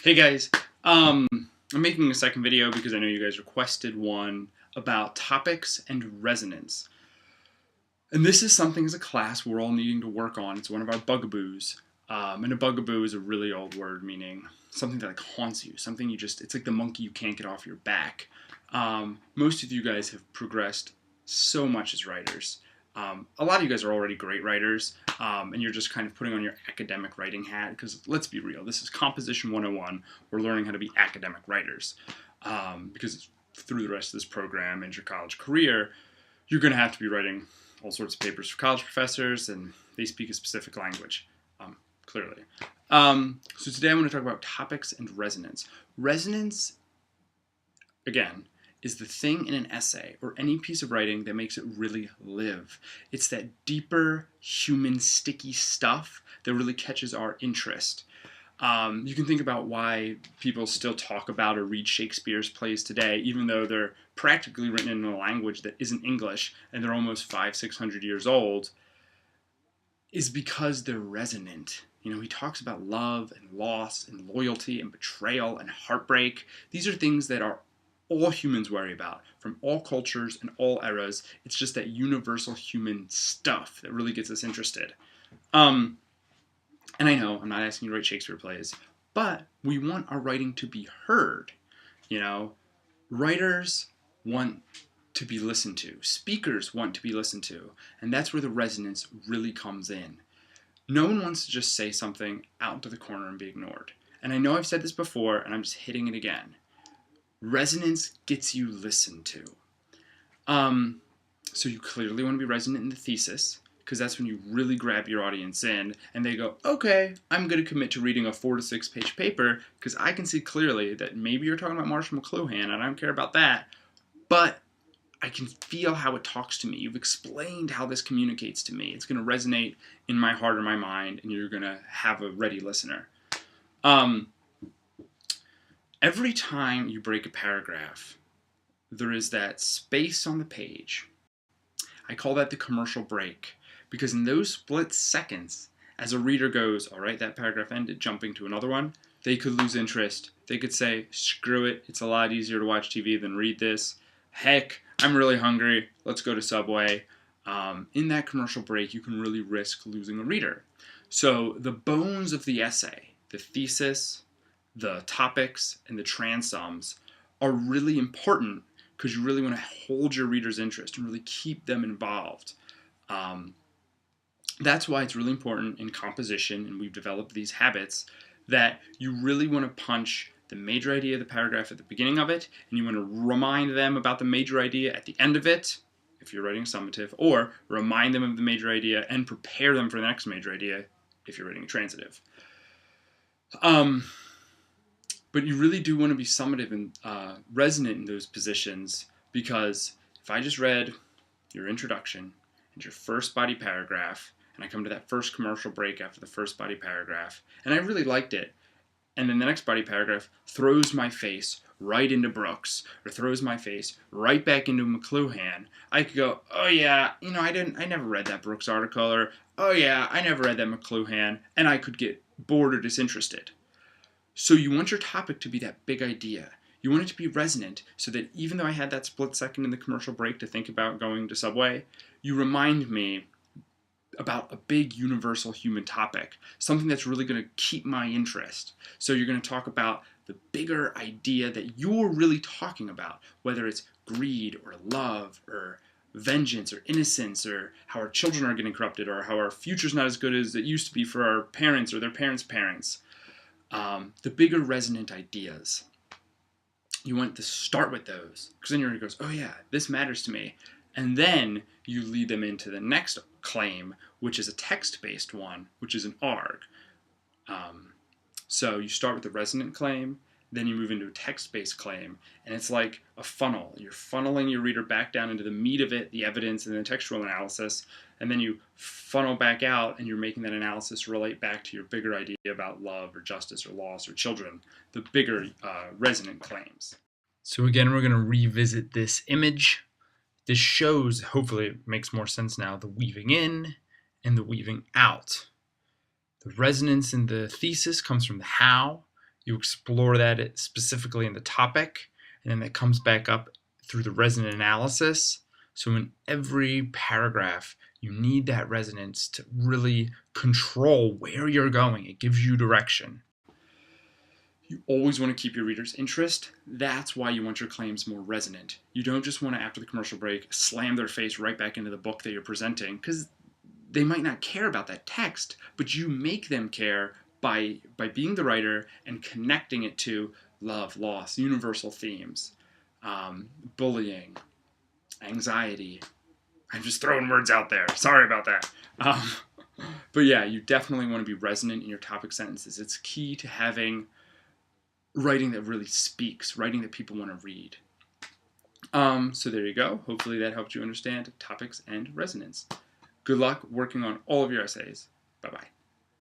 Hey guys, I'm making a second video because I know you guys requested one about topics and resonance. And this is something as a class we're all needing to work on. It's one of our bugaboos. And a bugaboo is a really old word meaning something that haunts you, something it's like the monkey you can't get off your back. Most of you guys have progressed so much as writers. A lot of you guys are already great writers, and you're just kind of putting on your academic writing hat, because let's be real, this is Composition 101. We're learning how to be academic writers, because through the rest of this program and your college career, you're going to have to be writing all sorts of papers for college professors, and they speak a specific language, clearly. So today I want to talk about topics and resonance. Resonance, again, is the thing in an essay or any piece of writing that makes it really live. It's that deeper, human, sticky stuff that really catches our interest. You can think about why people still talk about or read Shakespeare's plays today, even though they're practically written in a language that isn't English and they're almost 500-600 years old, is because they're resonant. You know, he talks about love and loss and loyalty and betrayal and heartbreak. These are things that are all humans worry about, from all cultures and all eras. It's just that universal human stuff that really gets us interested. And I know I'm not asking you to write Shakespeare plays, but we want our writing to be heard. You know, writers want to be listened to. Speakers want to be listened to. And that's where the resonance really comes in. No one wants to just say something out into the corner and be ignored. And I know I've said this before, and I'm just hitting it again. Resonance gets you listened to. So you clearly want to be resonant in the thesis, because that's when you really grab your audience in, and they go, okay, I'm going to commit to reading a 4 to 6 page paper, because I can see clearly that maybe you're talking about Marshall McLuhan, and I don't care about that, but I can feel how it talks to me. You've explained how this communicates to me. It's going to resonate in my heart or my mind, and you're going to have a ready listener. Every time you break a paragraph, there is that space on the page. I call that the commercial break, because in those split seconds, as a reader goes, all right, that paragraph ended, jumping to another one, they could lose interest. They could say, screw it, it's a lot easier to watch TV than read this. Heck, I'm really hungry, let's go to Subway. In that commercial break, you can really risk losing a reader. So the bones of the essay, the thesis, the topics, and the transums are really important, because you really want to hold your reader's interest and really keep them involved. That's why it's really important in composition, and we've developed these habits, that you really want to punch the major idea of the paragraph at the beginning of it, and you want to remind them about the major idea at the end of it, if you're writing a summative, or remind them of the major idea and prepare them for the next major idea if you're writing a transitive. But you really do want to be summative and resonant in those positions, because if I just read your introduction and your first body paragraph, and I come to that first commercial break after the first body paragraph, and I really liked it, and then the next body paragraph throws my face right into Brooks, or throws my face right back into McLuhan, I could go, oh yeah, you know, I never read that Brooks article, or oh yeah, I never read that McLuhan, and I could get bored or disinterested. So you want your topic to be that big idea. You want it to be resonant, so that even though I had that split second in the commercial break to think about going to Subway, you remind me about a big universal human topic, something that's really going to keep my interest. So you're going to talk about the bigger idea that you're really talking about, whether it's greed or love or vengeance or innocence, or how our children are getting corrupted, or how our future's not as good as it used to be for our parents or their parents' parents. The bigger resonant ideas. You want to start with those, because then your reader goes, oh yeah, this matters to me. And then you lead them into the next claim, which is a text-based one, which is an ARG. So you start with the resonant claim, then you move into a text-based claim, and it's like a funnel. You're funneling your reader back down into the meat of it, the evidence, and the textual analysis, and then you funnel back out, and you're making that analysis relate back to your bigger idea about love or justice or loss or children, the bigger resonant claims. So again, we're going to revisit this image. This shows, hopefully it makes more sense now, the weaving in and the weaving out. The resonance in the thesis comes from the how. You explore that specifically in the topic, and then that comes back up through the resonant analysis. So in every paragraph, you need that resonance to really control where you're going. It gives you direction. You always want to keep your reader's interest. That's why you want your claims more resonant. You don't just want to, after the commercial break, slam their face right back into the book that you're presenting, because they might not care about that text, but you make them care by being the writer and connecting it to love, loss, universal themes, bullying, anxiety. I'm just throwing words out there. Sorry about that. But yeah, you definitely want to be resonant in your topic sentences. It's key to having writing that really speaks, writing that people want to read. So there you go. Hopefully that helped you understand topics and resonance. Good luck working on all of your essays. Bye-bye.